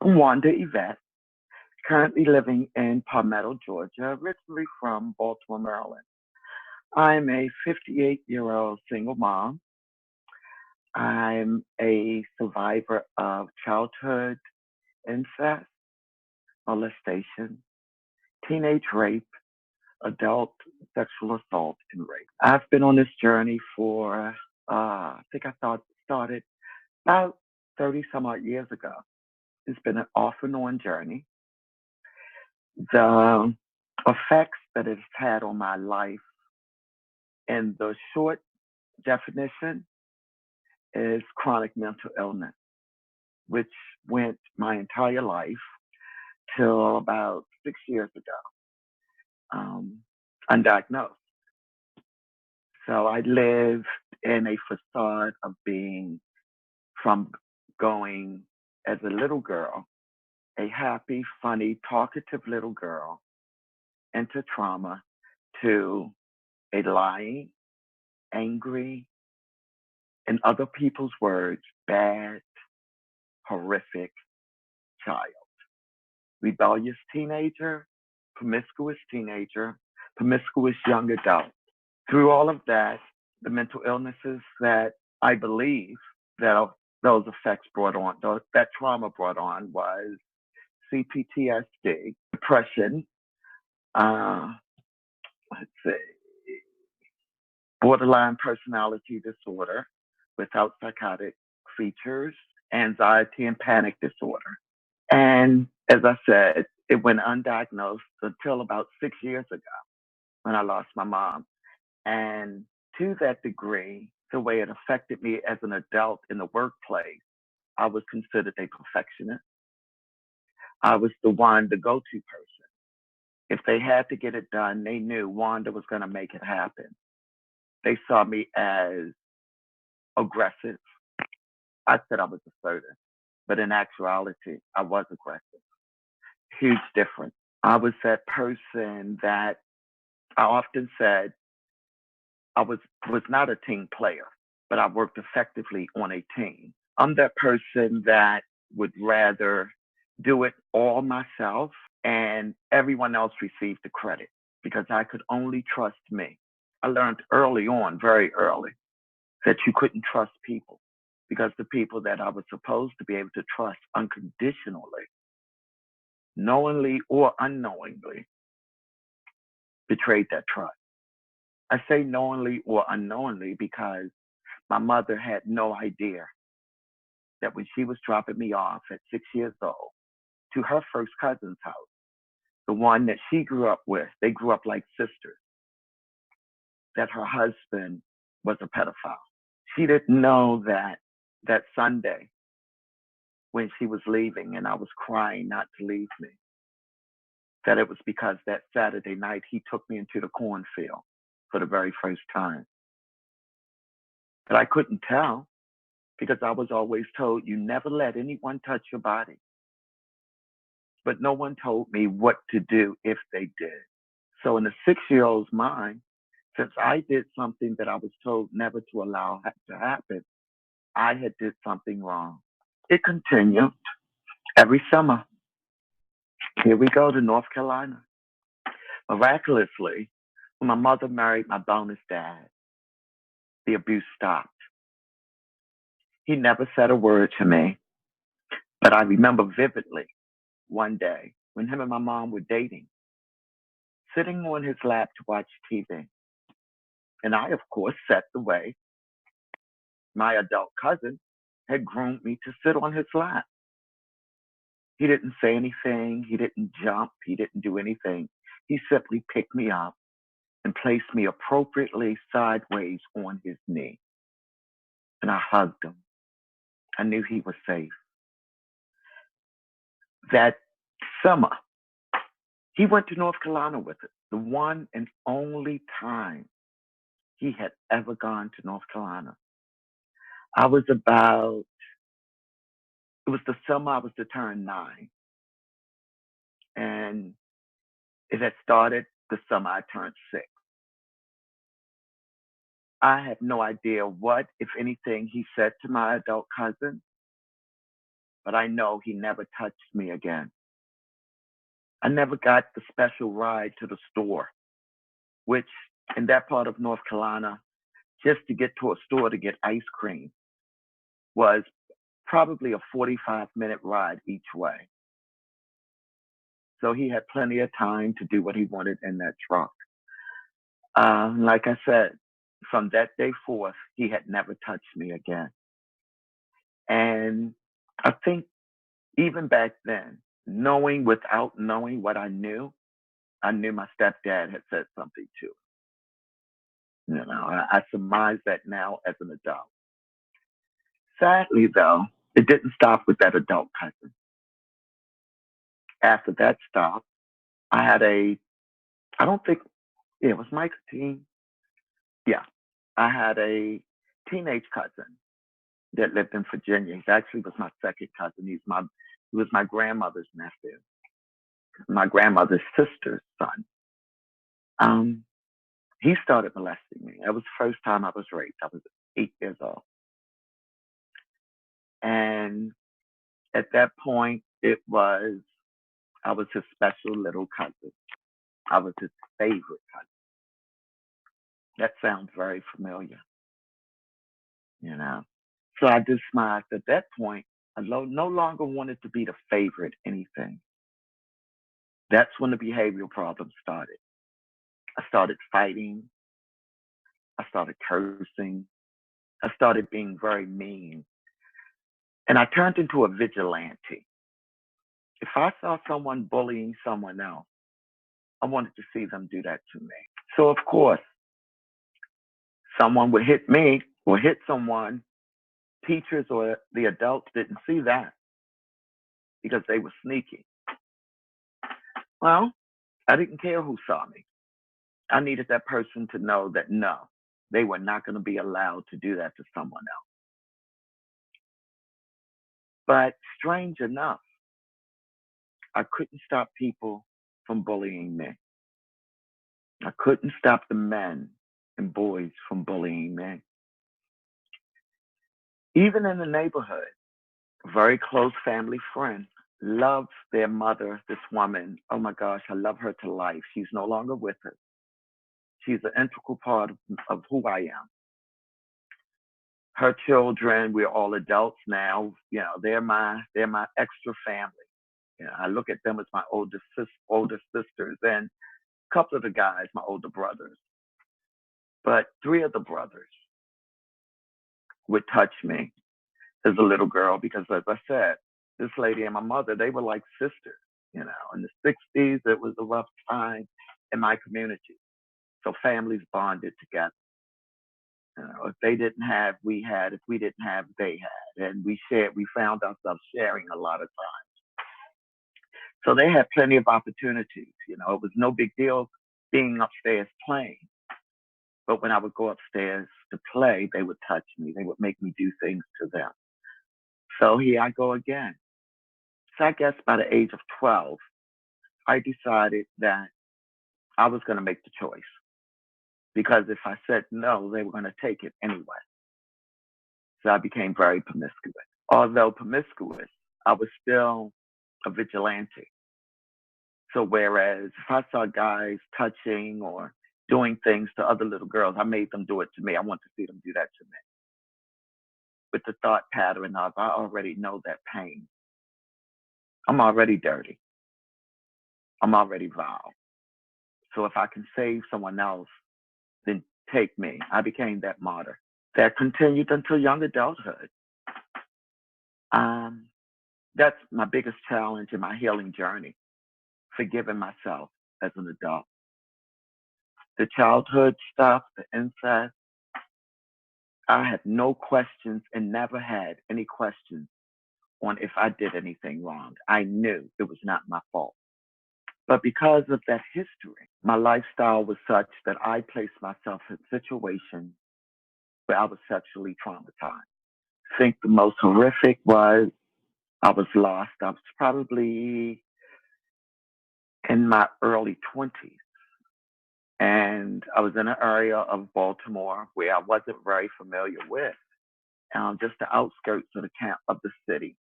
I'm Wanda Yvette, currently living in Palmetto, Georgia, originally from Baltimore, Maryland. I'm a 58-year-old single mom. I'm a survivor of childhood incest, molestation, teenage rape, adult sexual assault, and rape. I've been on this journey for, I think I started about 30 some odd years ago. It's been an off and on journey. The effects that it's had on my life in the short definition is chronic mental illness, which went my entire life till about 6 years ago, undiagnosed. So I lived in a facade of being from going as a little girl, a happy, funny, talkative little girl, into trauma to a lying, angry, in other people's words, bad, horrific child. Rebellious teenager, promiscuous young adult. Through all of that, the mental illnesses that I believe that those effects brought on, that trauma brought on was CPTSD, depression, uh, let's see, borderline personality disorder without psychotic features, anxiety and panic disorder. And as I said, it went undiagnosed until about 6 years ago when I lost my mom. And to that degree, the way it affected me as an adult in the workplace, I was considered a perfectionist. I was the go-to person. If they had to get it done, they knew Wanda was going to make it happen. They saw me as aggressive. I said I was assertive, but in actuality, I was aggressive. Huge difference. I was that person that I often said I was not a team player, but I worked effectively on a team. I'm that person that would rather do it all myself and everyone else received the credit because I could only trust me. I learned early on, very early, that you couldn't trust people because the people that I was supposed to be able to trust unconditionally, knowingly or unknowingly, betrayed that trust. I say knowingly or unknowingly because my mother had no idea that when she was dropping me off at 6 years old to her first cousin's house, the one that she grew up with, they grew up like sisters, that her husband was a pedophile. She didn't know that that Sunday when she was leaving and I was crying not to leave me, that it was because that Saturday night he took me into the cornfield for the very first time. But I couldn't tell because I was always told you never let anyone touch your body. But no one told me what to do if they did. So in a 6 year old's mind, since I did something that I was told never to allow to happen, I had did something wrong. It continued every summer. Here we go to North Carolina. Miraculously, when my mother married my bonus dad, the abuse stopped. He never said a word to me, but I remember vividly one day when him and my mom were dating, sitting on his lap to watch TV. And I, of course, set the way. My adult cousin had groomed me to sit on his lap. He didn't say anything. He didn't jump. He didn't do anything. He simply picked me up and placed me appropriately sideways on his knee. And I hugged him. I knew he was safe. That summer, he went to North Carolina with us, the one and only time he had ever gone to North Carolina. I was about, it was the summer I was to turn 9. And it had started the summer I turned 6. I have no idea what, if anything, he said to my adult cousin, but I know he never touched me again. I never got the special ride to the store, which in that part of North Carolina, just to get to a store to get ice cream was probably a 45-minute ride each way. So he had plenty of time to do what he wanted in that truck. Like I said, from that day forth, he had never touched me again. And I think even back then, knowing without knowing what I knew my stepdad had said something to him. You know, I surmise that now as an adult. Sadly, though, it didn't stop with that adult cousin. After that stopped, I had I don't think, yeah, it was Mike's teen. Yeah, I had a teenage cousin that lived in Virginia. He actually was my second cousin. He was my grandmother's nephew, my grandmother's sister's son. Um, he started molesting me. That was the first time I was raped. I was 8 years old. And at that point, I was his special little cousin. I was his favorite cousin. That sounds very familiar, you know. So I just smiled. At that point, I no longer wanted to be the favorite anything. That's when the behavioral problems started. I started fighting. I started cursing. I started being very mean. And I turned into a vigilante. If I saw someone bullying someone else, I wanted to see them do that to me. So, of course, someone would hit me or hit someone. Teachers or the adults didn't see that because they were sneaky. Well, I didn't care who saw me. I needed that person to know that no, they were not going to be allowed to do that to someone else. But strange enough, I couldn't stop people from bullying me. I couldn't stop the men and boys from bullying me. Even in the neighborhood, a very close family friend loves their mother, this woman. Oh my gosh, I love her to life. She's no longer with us. She's an integral part of who I am. Her children, we're all adults now. You know, they're my extra family. You know, I look at them as my older sisters, and a couple of the guys, my older brothers. But three of the brothers would touch me as a little girl because, as I said, this lady and my mother, they were like sisters. You know, in the '60s, it was a rough time in my community. So families bonded together. You know, if they didn't have, we had. If we didn't have, they had. And we shared, we found ourselves sharing a lot of time. So they had plenty of opportunities. You know, it was no big deal being upstairs playing. But when I would go upstairs to play, they would touch me. They would make me do things to them. So here I go again. So I guess by the age of 12, I decided that I was going to make the choice. Because if I said no, they were going to take it anyway. So I became very promiscuous. Although promiscuous, I was still a vigilante. So whereas if I saw guys touching or doing things to other little girls, I made them do it to me. I want to see them do that to me. With the thought pattern of, I already know that pain. I'm already dirty. I'm already vile. So if I can save someone else, then take me. I became that martyr. That continued until young adulthood. Um, that's my biggest challenge in my healing journey, forgiving myself as an adult. The childhood stuff, the incest, I had no questions and never had any questions on if I did anything wrong. I knew it was not my fault. But because of that history, my lifestyle was such that I placed myself in situations where I was sexually traumatized. I think the most horrific was I was lost. I was probably in my early 20s. And I was in an area of Baltimore where I wasn't very familiar with, just the outskirts of the city.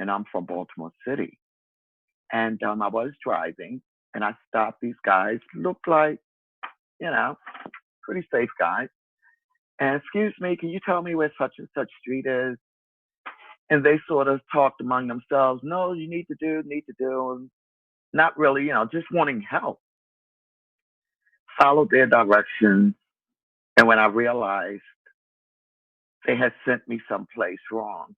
and I'm from Baltimore City. And I was driving, and I stopped these guys, looked like, you know, pretty safe guys. And excuse me, can you tell me where such and such street is? And they sort of talked among themselves. No, you need to do, and not really, just wanting help. Followed their directions, and when I realized they had sent me someplace wrong,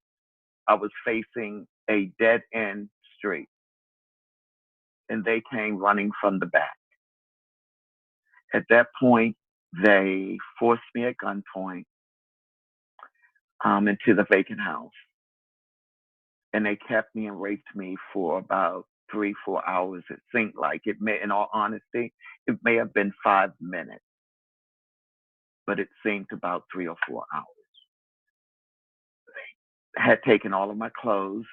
I was facing a dead end street, and they came running from the back. At that point, they forced me at gunpoint into the vacant house, and they kept me and raped me for about 3, 4 hours. It seemed like it may, in all honesty, it may have been 5 minutes, but it seemed about 3 or 4 hours. I had taken all of my clothes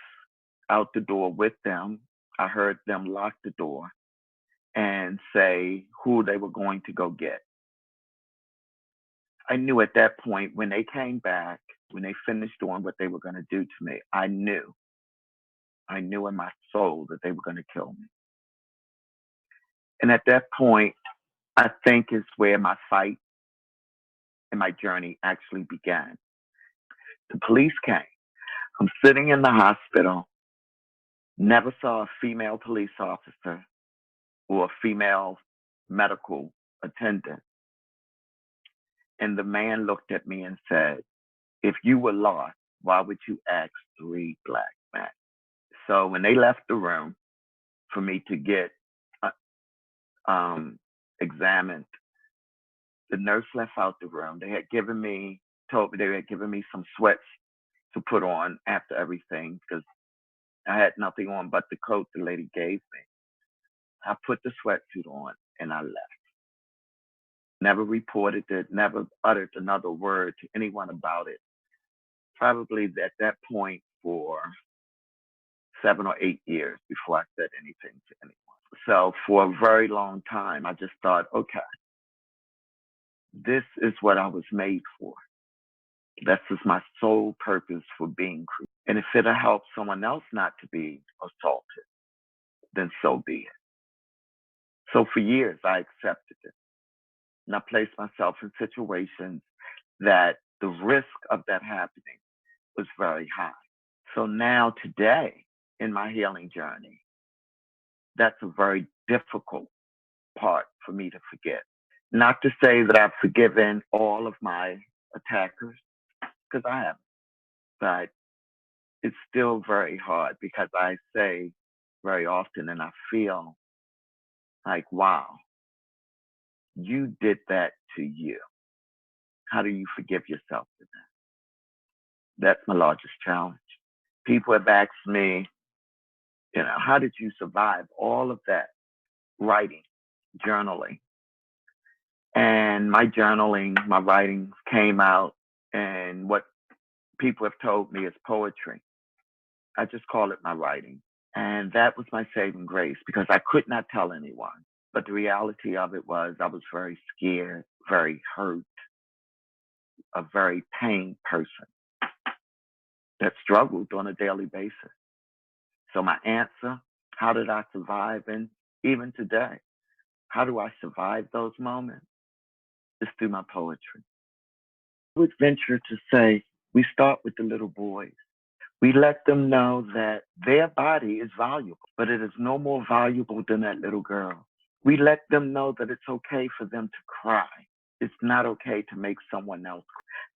out the door with them. I heard them lock the door and say who they were going to go get. I knew at that point when they came back, when they finished doing what they were going to do to me, I knew in my soul that they were going to kill me. And at that point, I think is where my fight and my journey actually began. The police came. I'm sitting in the hospital, never saw a female police officer or a female medical attendant. And the man looked at me and said, if you were lost, why would you ask 3 black men? So when they left the room for me to get examined, the nurse left out the room. They had told me they had given me some sweats to put on after everything because I had nothing on but the coat the lady gave me. I put the sweatsuit on and I left. Never reported it, never uttered another word to anyone about it. Probably at that point for 7 or 8 years before I said anything to anyone. So for a very long time, I just thought, okay, this is what I was made for. This is my sole purpose for being created. And if it'll help someone else not to be assaulted, then so be it. So for years, I accepted it. And I placed myself in situations that the risk of that happening was very high. So now today, in my healing journey, that's a very difficult part for me to forget. Not to say that I've forgiven all of my attackers, because I haven't, but it's still very hard because I say very often and I feel like, wow, you did that to you. How do you forgive yourself for that? That's my largest challenge. People have asked me, how did you survive all of that writing, journaling? And my journaling, my writings came out, and what people have told me is poetry. I just call it my writing. And that was my saving grace because I could not tell anyone. But the reality of it was I was very scared, very hurt, a very pained person that struggled on a daily basis. So my answer, how did I survive? And even today, how do I survive those moments? It's through my poetry. I would venture to say we start with the little boys. We let them know that their body is valuable, but it is no more valuable than that little girl. We let them know that it's okay for them to cry. It's not okay to make someone else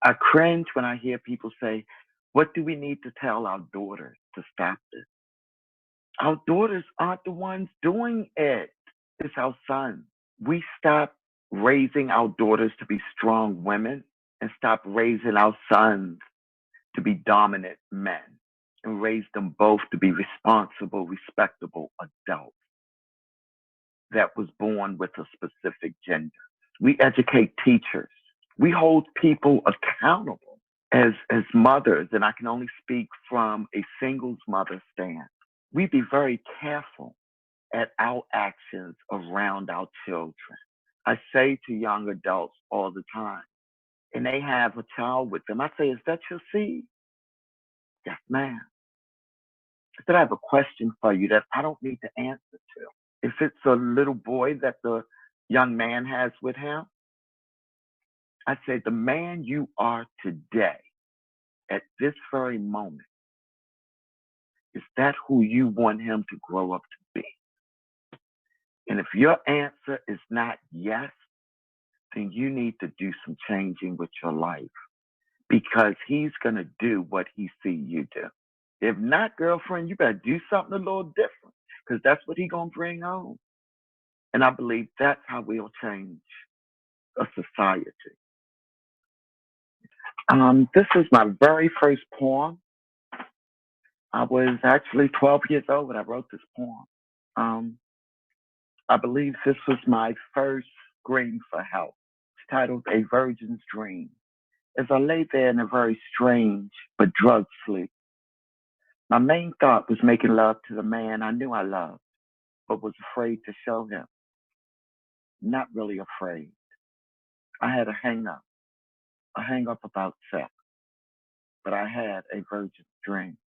cry. I cringe when I hear people say, what do we need to tell our daughters to stop this? Our daughters aren't the ones doing it. It's our sons. We stop raising our daughters to be strong women and stop raising our sons to be dominant men and raise them both to be responsible, respectable adults that was born with a specific gender. We educate teachers. We hold people accountable as mothers, and I can only speak from a singles mother stance. We be very careful at our actions around our children. I say to young adults all the time, and they have a child with them, I say, is that your seed? Yes, ma'am. I said, I have a question for you that I don't need to answer to. If it's a little boy that the young man has with him, I said, the man you are today, at this very moment, is that who you want him to grow up to be? And if your answer is not yes, then you need to do some changing with your life because he's going to do what he see you do. If not, girlfriend, you better do something a little different because that's what he's going to bring home. And I believe that's how we'll change a society. This is my very first poem. I was actually 12 years old when I wrote this poem. Um, I believe this was my first scream for help. It's titled A Virgin's Dream. As I lay there in a very strange but drugged sleep, my main thought was making love to the man I knew I loved, but was afraid to show him. Not really afraid. I had a hang up about sex, but I had a virgin's dream.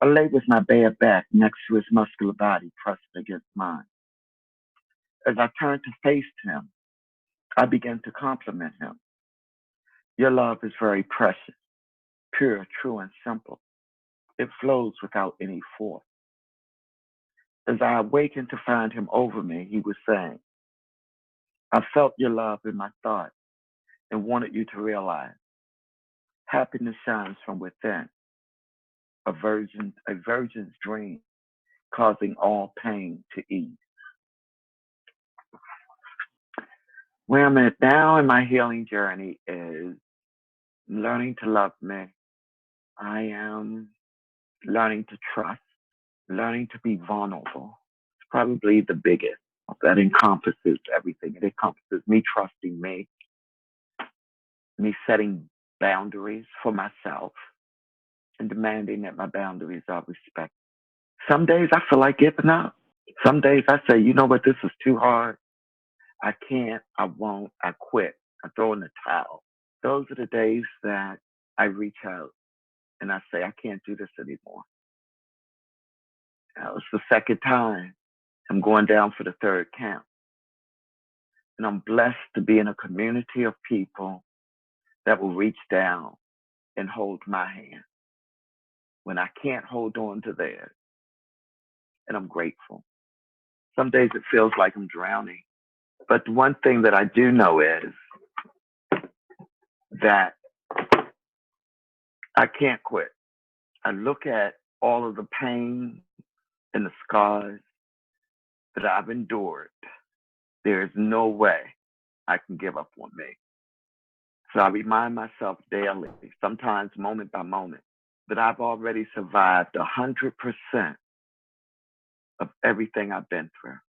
I lay with my bare back next to his muscular body pressed against mine. As I turned to face him, I began to compliment him. Your love is very precious, pure, true, and simple. It flows without any force. As I awakened to find him over me, he was saying, I felt your love in my thoughts and wanted you to realize happiness shines from within, a virgin's dream, causing all pain to ease. Where I'm at now in my healing journey is learning to love me. I am learning to trust, learning to be vulnerable. It's probably the biggest. That encompasses everything. It encompasses me trusting me setting boundaries for myself, and demanding that my boundaries are respected. Some days I feel like giving up. Some days I say, you know what, this is too hard. I can't, I won't, I quit. I throw in the towel. Those are the days that I reach out and I say, I can't do this anymore. Now, it's the second time. I'm going down for the third count. And I'm blessed to be in a community of people that will reach down and hold my hand when I can't hold on to theirs. And I'm grateful. Some days it feels like I'm drowning. But the one thing that I do know is that I can't quit. I look at all of the pain and the scars that I've endured. There is no way I can give up on me. So I remind myself daily, sometimes moment by moment, that I've already survived 100% of everything I've been through.